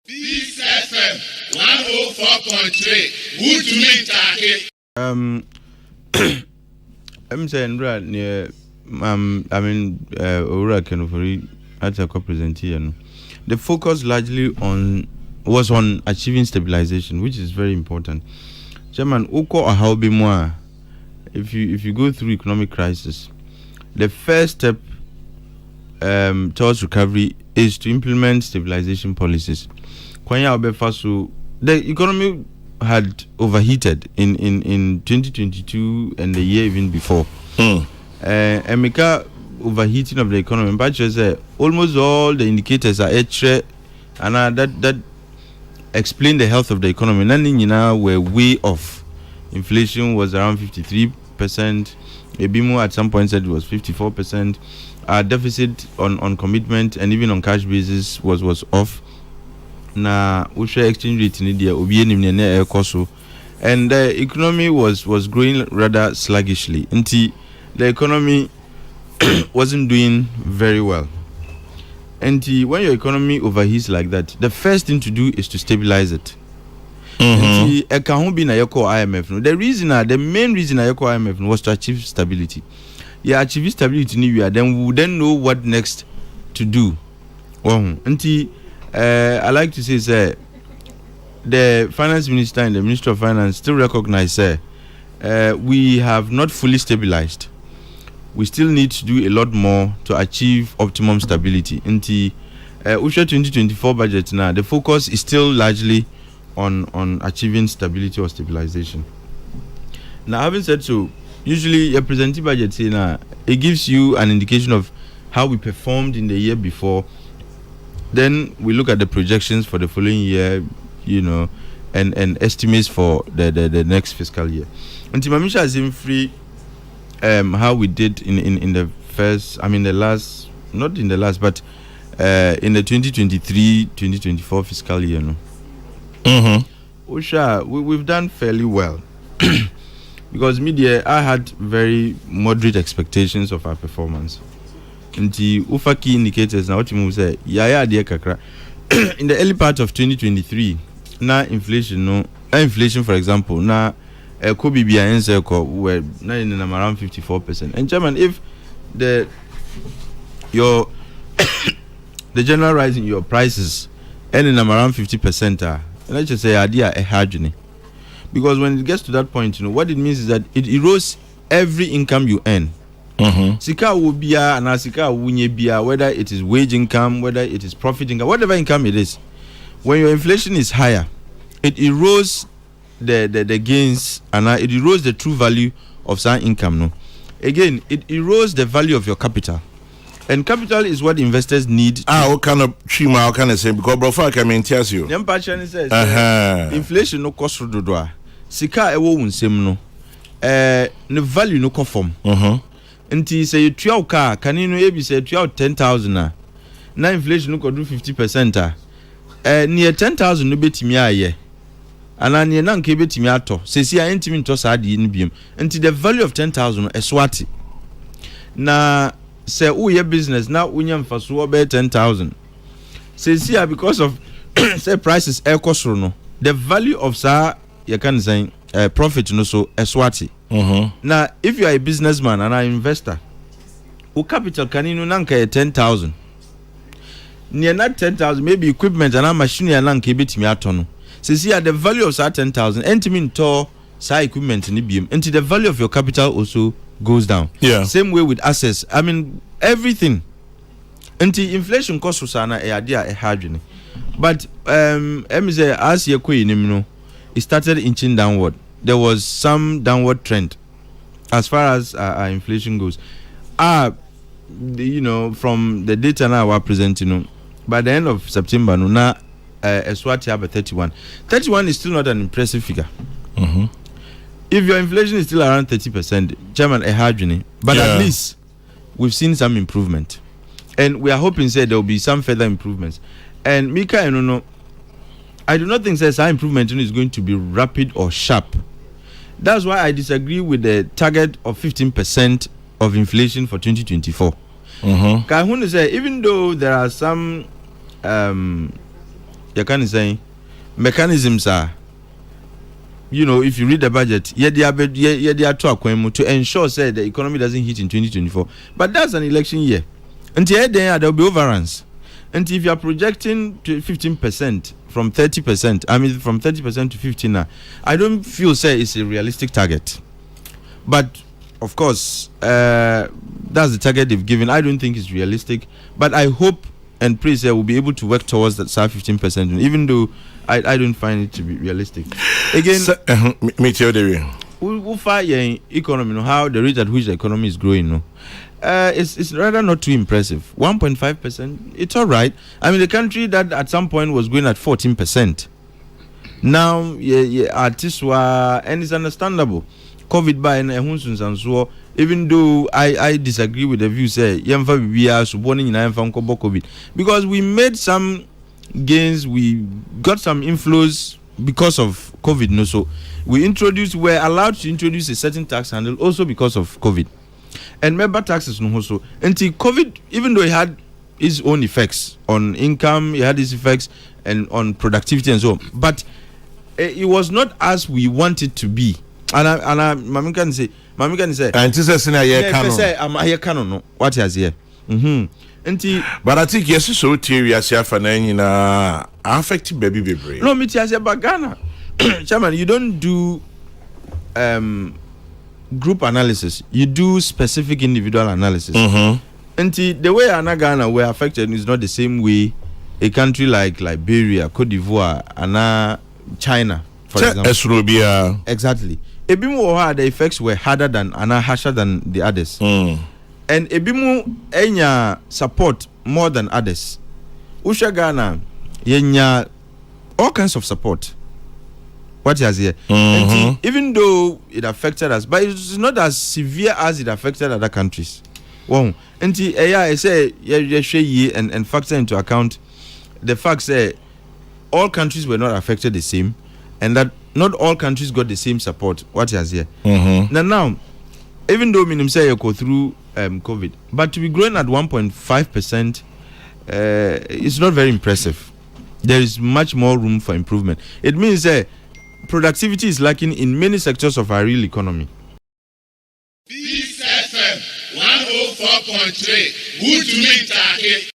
Peace FM 104.3. Good to meet you. I'm saying right near Ura Kenofori at a co-present here. The focus largely was on achieving stabilization, which is very important. Chairman, Uko Ahaubi Moa, if you go through economic crisis, the first step towards recovery is to implement stabilization policies. The economy had overheated in 2022 and the year even before. Overheating of the economy, but almost all the indicators are extra, and that explain the health of the economy. None were way off. Inflation was around 53%. Ebimo at some point said it was 54%. Our deficit on commitment and even on cash basis was off. Na usha exchange rate in India and the economy was growing rather sluggishly. Until the economy wasn't doing very well. And when your economy overheats like that, the first thing to do is to stabilize it. The main reason I call IMF was to achieve stability. Yeah, achieve stability, then we would then know what next to do. I like to say, the finance minister and the minister of finance still recognize we have not fully stabilized. We still need to do a lot more to achieve optimum stability. In the USHA 2024 budget now, the focus is still largely on achieving stability or stabilization. Now, having said so, usually a presenting budget it gives you an indication of how we performed in the year before. Then we look at the projections for the following year, and estimates for the next fiscal year. And Timamisha is in free how we did in the first, in the last, not in the last, but in the 2023-2024 fiscal year. Usha, we've done fairly well. Because media, I had very moderate expectations of our performance. Nti ufa key indicators na what you say yaya de kakra in the early part of 2023 na inflation for example na kobi bia ense ko were na in around 54%. And German, if the general rise in your prices and in around 50%, let's just say idea a hardly, because when it gets to that point, what it means is that it erodes every income you earn. Sika will be and sika wunye bia, whether it is wage income, whether it is profit income, whatever income it is. When your inflation is higher, it erodes the gains and it erodes the true value of some income. No, again, it erodes the value of your capital, and capital is what investors need. What kind of chima? How can I say? Because bro, I can maintain you. Nyampa says inflation no cost dodoa. Sika ewo unsem no. No value no conform. Until say you try car, can you know say try 10,000 now inflation no could do 50%. Near 10,000 no betimi aye. And near nan ke betimi ato. Say see I intimi to sadi in biom. Until the value of 10,000 is swati. Na say your business now unyam faso be 10,000. Say see because of say prices air cost no. The value of sa you can say profit no so swati. Now, if you are a businessman and an investor, who capital can you nanka 10,000? Near not 10,000, maybe equipment and a machinery and nanka bit me atono. So see the value of that 10,000, entimin to sa equipment in the until the value of your capital also goes down. Yeah. Same way with assets. Everything. Until inflation costs usana a idea a hard. But as you it started inching downward. There was some downward trend as far as our inflation goes. From the data now we're presenting, by the end of September, now Eswati have a 31. 31 is still not an impressive figure. If your inflation is still around 30%, German a hard journey, but at least we've seen some improvement, and we are hoping there will be some further improvements. And Mika, I do not think that our improvement is going to be rapid or sharp. That's why I disagree with the target of 15% of inflation for 2024. Even though there are some you can say mechanisms are, you know, if you read the budget, they are to ensure say the economy doesn't hit in 2024. But that's an election year. Until then, there will be overruns. And if you are projecting to 15% from 30%, I mean from 30% to 15% now, I don't feel say it's a realistic target. But of course, that's the target they've given. I don't think it's realistic. But I hope and pray say we'll be able to work towards that 15%, even though I don't find it to be realistic. Again, we'll find economy, how the rate at which the economy is growing. It's rather not too impressive. 1.5%, it's all right. I mean, the country that at some point was going at 14%. Now, and it's understandable. COVID by and so, even though I disagree with the view, say, COVID, because we made some gains, we got some inflows because of COVID. No, so we're allowed to introduce a certain tax handle also because of COVID. And member taxes no also. Until COVID, even though it had its own effects on income, it had its effects and on productivity and so on. But it was not as we want it to be. And Mami can say, and this is I'm here canon. No, what is here? But I think yes, so serious. Affected baby baby. No, me tell but Ghana, Chairman, you don't do group analysis. You do specific individual analysis. And the way Ghana were affected is not the same way a country like Liberia, Cote d'Ivoire, and China, for example. Exactly. Ebimu the effects were harder than harsher than the others. And Ebimu enya support more than others. Usha Ghana yenya all kinds of support. What is here? Even though it affected us, but it's not as severe as it affected other countries. Wow. And I say and factor into account the fact that all countries were not affected the same, and that not all countries got the same support. What is here? Now, even though minim say you go through COVID, but to be growing at 1.5%, it's not very impressive. There is much more room for improvement. It means that productivity is lacking in many sectors of our real economy. Peace FM 104.3. Good to meet you.